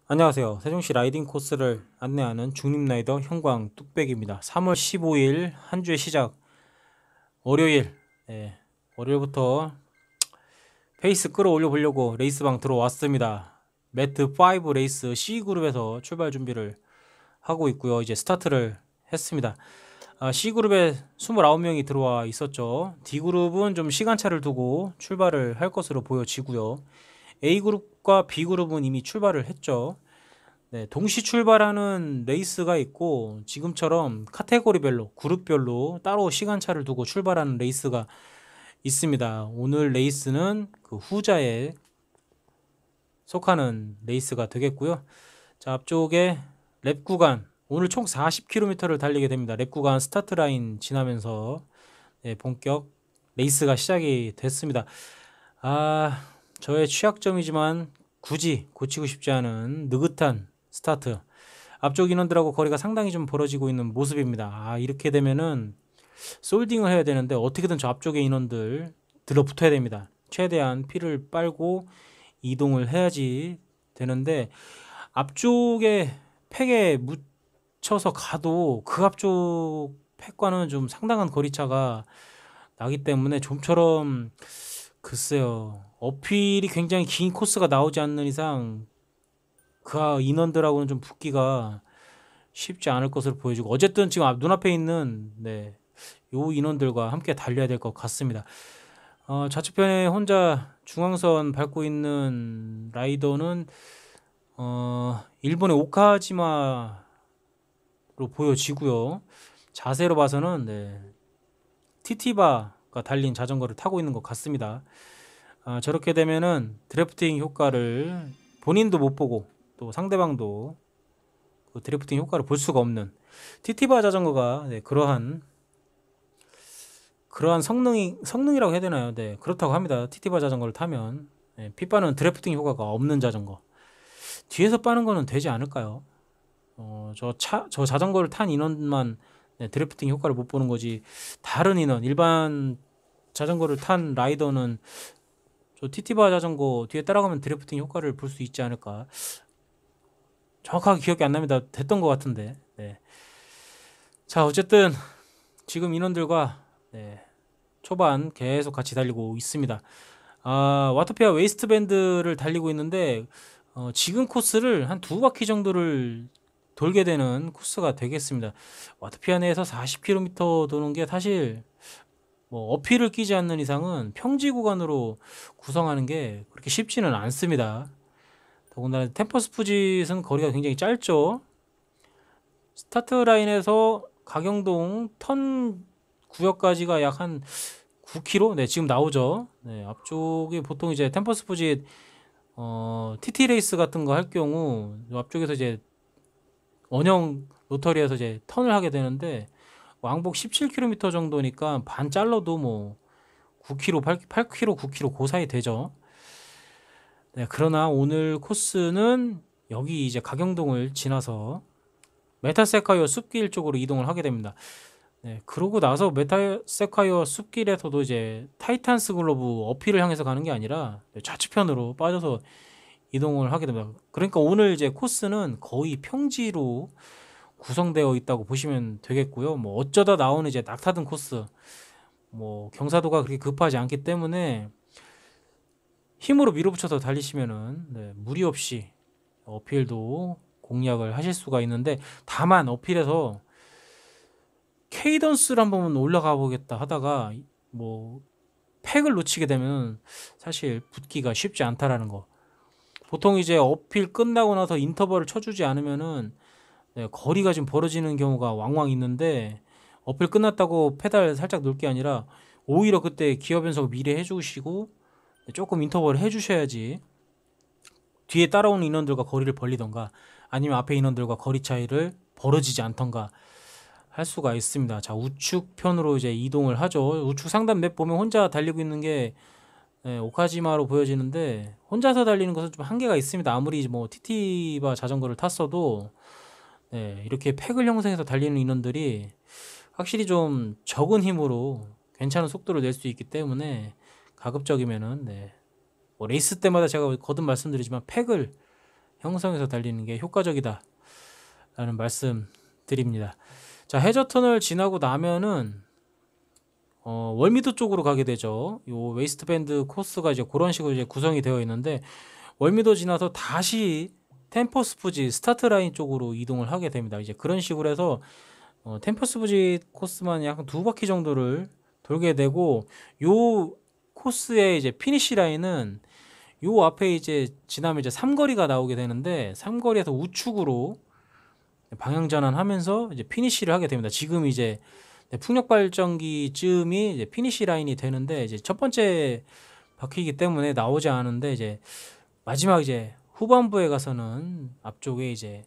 안녕하세요. 세종시 라이딩 코스를 안내하는 중립라이더 형광 뚝배기입니다. 3월 15일 한 주의 시작 월요일, 월요일부터 페이스 끌어올려 보려고 레이스방 들어왔습니다. 매트 5 레이스 C그룹에서 출발 준비를 하고 있고요. 이제 스타트를 했습니다. C그룹에 29명이 들어와 있었죠. D그룹은 좀 시간차를 두고 출발을 할 것으로 보여지고요. A그룹과 B그룹은 이미 출발을 했죠. 네, 동시 출발하는 레이스가 있고 지금처럼 카테고리별로 그룹별로 따로 시간차를 두고 출발하는 레이스가 있습니다. 오늘 레이스는 그 후자에 속하는 레이스가 되겠고요. 자, 앞쪽에 랩 구간 오늘 총 40km를 달리게 됩니다. 랩 구간 스타트 라인 지나면서 본격 레이스가 시작이 됐습니다. 저의 취약점이지만 굳이 고치고 싶지 않은 느긋한 스타트. 앞쪽 인원들하고 거리가 상당히 좀 벌어지고 있는 모습입니다. 이렇게 되면은 솔딩을 해야 되는데 어떻게든 저 앞쪽의 인원들 들러붙어야 됩니다. 최대한 피를 빨고 이동을 해야지 되는데 앞쪽에 팩에 묻혀서 가도 그 앞쪽 팩과는 좀 상당한 거리차가 나기 때문에 좀처럼 글쎄요, 어필이 굉장히 긴 코스가 나오지 않는 이상 그 인원들하고는 좀 붙기가 쉽지 않을 것으로 보여지고 어쨌든 지금 눈앞에 있는 요 인원들과 함께 달려야 될 것 같습니다. 좌측편에 혼자 중앙선 밟고 있는 라이더는 일본의 오카지마로 보여지고요. 자세로 봐서는 티티바가 달린 자전거를 타고 있는 것 같습니다. 저렇게 되면은 드래프팅 효과를 본인도 못 보고 또 상대방도 그 드래프팅 효과를 볼 수가 없는 티티바 자전거가 그러한 성능이라고 해야 되나요? 네, 그렇다고 합니다. 티티바 자전거를 타면 핏바는 드래프팅 효과가 없는 자전거. 뒤에서 빠는 거는 되지 않을까요? 저 자전거를 탄 인원만 드래프팅 효과를 못 보는 거지. 다른 인원, 일반 자전거를 탄 라이더는 저 티티바 자전거 뒤에 따라가면 드래프팅 효과를 볼 수 있지 않을까. 정확하게 기억이 안 납니다. 됐던 것 같은데. 네. 자, 어쨌든 지금 인원들과 초반 계속 같이 달리고 있습니다. 와터피아 웨이스트밴드를 달리고 있는데 지금 코스를 한 2바퀴 정도를 돌게 되는 코스가 되겠습니다. 와터피아 내에서 40km 도는 게 사실 뭐 어필을 끼지 않는 이상은 평지 구간으로 구성하는 게 그렇게 쉽지는 않습니다. 더군다나 템퍼스 푸짓은 거리가 굉장히 짧죠. 스타트 라인에서 가경동 턴 구역까지가 약 한 9km? 네, 지금 나오죠. 네, 앞쪽에 보통 이제 템퍼스 푸짓 TT 레이스 같은 거 할 경우 앞쪽에서 이제 원형 로터리에서 이제 턴을 하게 되는데 왕복 17km 정도니까 반 잘라도 뭐 9km, 8km, 9km 그 사이 되죠. 네, 그러나 오늘 코스는 여기 이제 가경동을 지나서 메타세카이어 숲길 쪽으로 이동을 하게 됩니다. 네, 그러고 나서 메타세카이어 숲길에서도 이제 타이탄스 글로브 어필을 향해서 가는 게 아니라 좌측편으로 빠져서 이동을 하게 됩니다. 그러니까 오늘 이제 코스는 거의 평지로 구성되어 있다고 보시면 되겠고요. 뭐 어쩌다 나오는 이제 낙타등 코스, 뭐 경사도가 그렇게 급하지 않기 때문에 힘으로 밀어붙여서 달리시면은 무리 없이 어필도 공략을 하실 수가 있는데 다만 어필에서 케이던스를 한번 올라가 보겠다 하다가 뭐 팩을 놓치게 되면 사실 붙기가 쉽지 않다라는 거. 보통 이제 어필 끝나고 나서 인터벌을 쳐주지 않으면은 거리가 좀 벌어지는 경우가 왕왕 있는데 어필 끝났다고 페달 살짝 놓을 게 아니라 오히려 그때 기어 변속 미리 해주시고 조금 인터벌을 해주셔야지 뒤에 따라오는 인원들과 거리를 벌리던가 아니면 앞에 인원들과 거리 차이를 벌어지지 않던가 할 수가 있습니다. 자, 우측 편으로 이제 이동을 하죠. 우측 상단 맵 보면 혼자 달리고 있는 게 오카지마로 보여지는데 혼자서 달리는 것은 좀 한계가 있습니다. 아무리 뭐 TT바 자전거를 탔어도 이렇게 팩을 형성해서 달리는 인원들이 확실히 좀 적은 힘으로 괜찮은 속도를 낼 수 있기 때문에 가급적이면은 뭐 레이스 때마다 제가 거듭 말씀드리지만 팩을 형성해서 달리는 게 효과적이다 라는 말씀 드립니다. 자, 해저턴을 지나고 나면은 월미도 쪽으로 가게 되죠. 요 웨이스트밴드 코스가 이제 그런 식으로 이제 구성이 되어 있는데, 월미도 지나서 다시 템퍼스 부지 스타트 라인 쪽으로 이동을 하게 됩니다. 이제 그런 식으로 해서 템퍼스 부지 코스만 약 2바퀴 정도를 돌게 되고, 요 코스의 이제 피니시 라인은 요 앞에 이제 지나면 이제 삼거리가 나오게 되는데, 삼거리에서 우측으로 방향 전환하면서 이제 피니시를 하게 됩니다. 지금 이제 풍력 발전기쯤이 이제 피니시 라인이 되는데, 이제 첫 번째 바퀴이기 때문에 나오지 않은데, 이제 마지막 이제 후반부에 가서는 앞쪽에 이제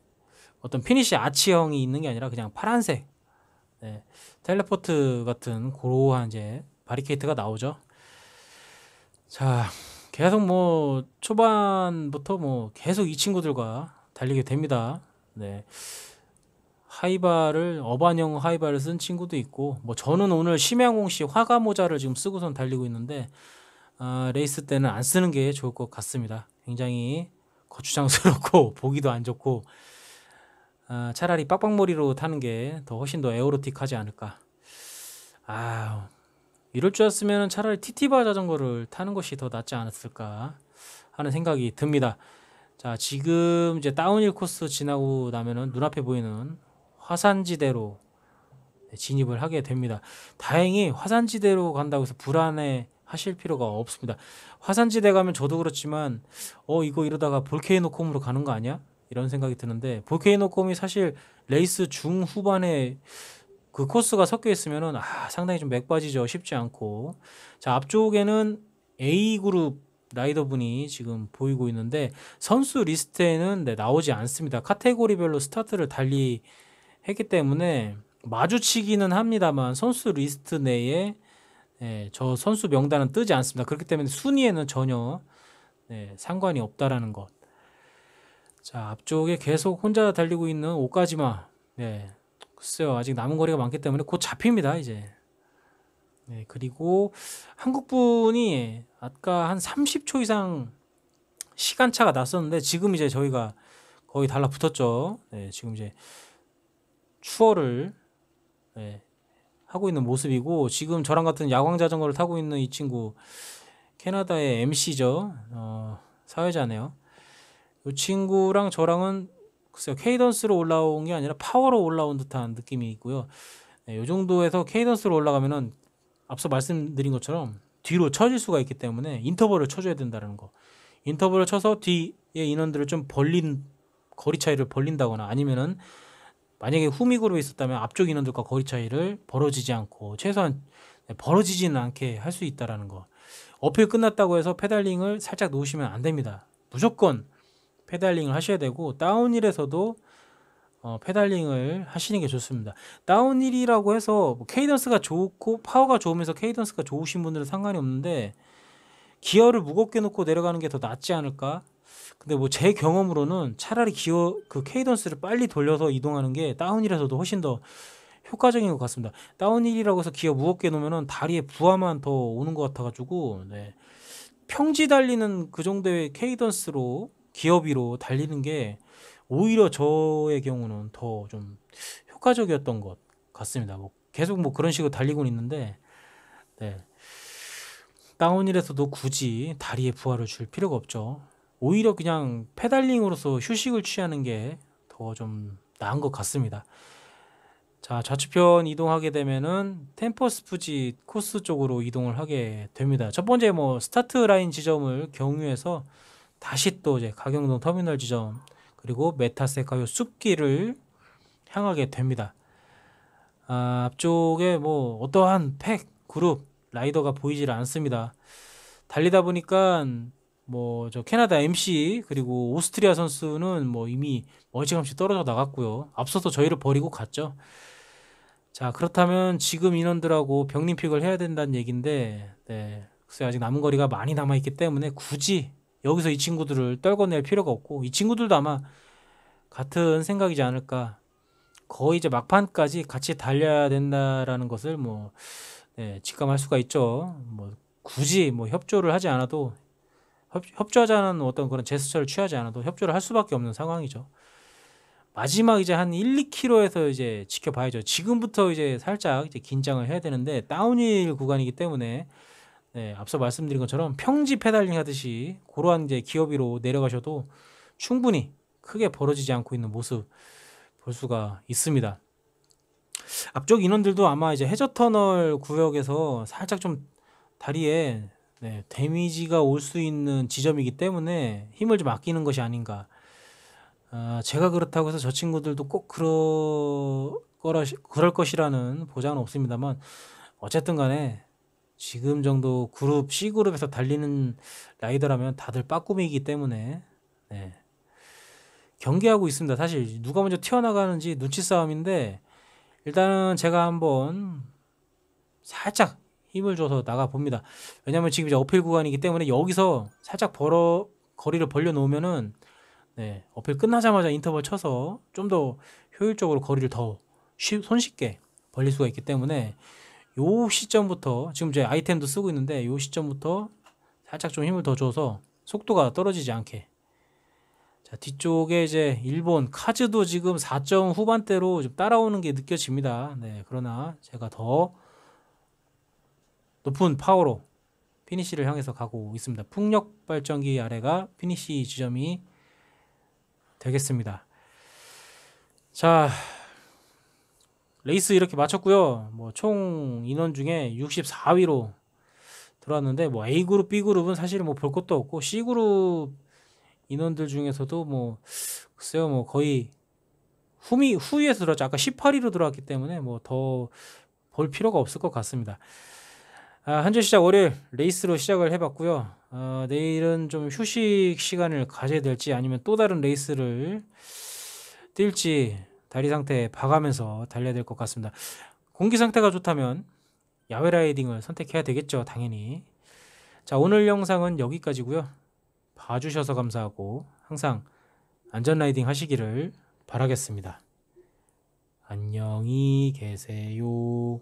어떤 피니시 아치형이 있는 게 아니라 그냥 파란색, 네, 텔레포트 같은 고로한 이제 바리케이트가 나오죠. 자, 계속 뭐 초반부터 뭐 계속 이 친구들과 달리게 됩니다. 네. 하이바를 어반형 하이바를 쓴 친구도 있고, 뭐 저는 오늘 심양홍씨 화가 모자를 지금 쓰고선 달리고 있는데, 레이스 때는 안 쓰는 게 좋을 것 같습니다. 굉장히 거추장스럽고 보기도 안 좋고, 차라리 빡빡머리로 타는 게 더 훨씬 더 에어로틱하지 않을까. 이럴 줄 알았으면 차라리 TT바 자전거를 타는 것이 더 낫지 않았을까 하는 생각이 듭니다. 자, 지금 이제 다운힐 코스 지나고 나면은 눈앞에 보이는 화산지대로 진입을 하게 됩니다. 다행히 화산지대로 간다고 해서 불안해 하실 필요가 없습니다. 화산지대 가면 저도 그렇지만 이거 이러다가 볼케이노콤으로 가는 거 아니야? 이런 생각이 드는데, 볼케이노콤이 사실 레이스 중후반에 그 코스가 섞여 있으면은 상당히 좀 맥 빠지죠. 쉽지 않고. 자, 앞쪽에는 A그룹 라이더분이 지금 보이고 있는데, 선수 리스트에는 나오지 않습니다. 카테고리별로 스타트를 달리 했기 때문에 마주치기는 합니다만 선수 리스트 내에 저 선수 명단은 뜨지 않습니다. 그렇기 때문에 순위에는 전혀 상관이 없다라는 것. 자, 앞쪽에 계속 혼자 달리고 있는 오카지마. 글쎄요, 아직 남은 거리가 많기 때문에 곧 잡힙니다 이제. 그리고 한국분이 아까 한 30초 이상 시간차가 났었는데, 지금 이제 저희가 거의 달라붙었죠. 지금 이제 추월을 하고 있는 모습이고, 지금 저랑 같은 야광 자전거를 타고 있는 이 친구 캐나다의 MC죠. 사회자네요. 이 친구랑 저랑은 글쎄요, 케이던스로 올라온 게 아니라 파워로 올라온 듯한 느낌이 있고요. 이 정도에서 케이던스로 올라가면은 앞서 말씀드린 것처럼 뒤로 쳐질 수가 있기 때문에 인터벌을 쳐줘야 된다는 거. 인터벌을 쳐서 뒤에 인원들을 좀 거리 차이를 벌린다거나, 아니면은 만약에 후미그룹에 있었다면 앞쪽 인원들과 거리 차이를 벌어지지 않고 최소한 벌어지지는 않게 할 수 있다라는 거. 어필 끝났다고 해서 페달링을 살짝 놓으시면 안 됩니다. 무조건 페달링을 하셔야 되고, 다운힐에서도 페달링을 하시는 게 좋습니다. 다운힐이라고 해서 뭐 케이던스가 좋고 파워가 좋으면서 케이던스가 좋으신 분들은 상관이 없는데, 기어를 무겁게 놓고 내려가는 게 더 낫지 않을까? 근데 뭐 제 경험으로는 차라리 그 케이던스를 빨리 돌려서 이동하는 게 다운힐에서도 훨씬 더 효과적인 것 같습니다. 다운힐이라고 해서 기어 무겁게 놓으면은 다리에 부하만 더 오는 것 같아가지고, 평지 달리는 그 정도의 케이던스로 기어비로 달리는 게 오히려 저의 경우는 더 좀 효과적이었던 것 같습니다. 뭐 계속 뭐 그런 식으로 달리고 있는데, 다운힐에서도 굳이 다리에 부하를 줄 필요가 없죠. 오히려 그냥 페달링으로서 휴식을 취하는 게 더 좀 나은 것 같습니다. 자, 좌측편 이동하게 되면은 템퍼스 부지 코스 쪽으로 이동을 하게 됩니다. 첫 번째 뭐 스타트 라인 지점을 경유해서 다시 또 이제 가경동 터미널 지점, 그리고 메타세카요 숲길을 향하게 됩니다. 앞쪽에 뭐 어떠한 팩 그룹 라이더가 보이질 않습니다. 달리다 보니까 뭐 저 캐나다 MC 그리고 오스트리아 선수는 뭐 이미 멀찌감치 떨어져 나갔고요. 앞서서 저희를 버리고 갔죠. 자, 그렇다면 지금 인원들하고 병림픽을 해야 된다는 얘기인데, 글쎄 아직 남은 거리가 많이 남아있기 때문에 굳이 여기서 이 친구들을 떨궈낼 필요가 없고, 이 친구들도 아마 같은 생각이지 않을까. 거의 이제 막판까지 같이 달려야 된다라는 것을 뭐 직감할 수가 있죠. 뭐 굳이 뭐 협조를 하지 않아도 협조하자는 어떤 그런 제스처를 취하지 않아도 협조를 할 수밖에 없는 상황이죠. 마지막 이제 한 1-2km에서 이제 지켜봐야죠. 지금부터 이제 살짝 이제 긴장을 해야 되는데 다운힐 구간이기 때문에 네, 앞서 말씀드린 것처럼 평지 페달링 하듯이 고러한 이제 기어 위로 내려가셔도 충분히 크게 벌어지지 않고 있는 모습 볼 수가 있습니다. 앞쪽 인원들도 아마 이제 해저 터널 구역에서 살짝 좀 다리에 네, 데미지가 올 수 있는 지점이기 때문에 힘을 좀 아끼는 것이 아닌가. 제가 그렇다고 해서 저 친구들도 꼭 그럴 것이라는 보장은 없습니다만 어쨌든 간에 지금 정도 그룹 C그룹에서 달리는 라이더라면 다들 빠꾸미이기 때문에 네, 경계하고 있습니다. 사실 누가 먼저 튀어나가는지 눈치 싸움인데 일단은 제가 한번 살짝 힘을 줘서 나가 봅니다. 왜냐면 지금 이제 어필 구간이기 때문에 여기서 살짝 거리를 벌려 놓으면은 네, 어필 끝나자마자 인터벌 쳐서 좀 더 효율적으로 거리를 더 손쉽게 벌릴 수가 있기 때문에 요 시점부터 지금 이제 아이템도 쓰고 있는데 요 시점부터 살짝 좀 힘을 더 줘서 속도가 떨어지지 않게. 자, 뒤쪽에 이제 일본 카즈도 지금 4점 후반대로 좀 따라오는 게 느껴집니다. 네, 그러나 제가 더 높은 파워로 피니시를 향해서 가고 있습니다. 풍력 발전기 아래가 피니시 지점이 되겠습니다. 자, 레이스 이렇게 마쳤고요. 뭐 총 인원 중에 64위로 들어왔는데 뭐 A그룹, B그룹은 사실 뭐 볼 것도 없고 C그룹 인원들 중에서도 뭐 글쎄요 뭐 거의 후위에서 들어왔죠. 아까 18위로 들어왔기 때문에 뭐 더 볼 필요가 없을 것 같습니다. 한주 시작 월요일 레이스로 시작을 해봤고요. 내일은 좀 휴식 시간을 가져야 될지 아니면 또 다른 레이스를 뛸지 다리 상태 봐가면서 달려야 될 것 같습니다. 공기 상태가 좋다면 야외 라이딩을 선택해야 되겠죠. 당연히. 자, 오늘 영상은 여기까지고요. 봐주셔서 감사하고 항상 안전 라이딩 하시기를 바라겠습니다. 안녕히 계세요.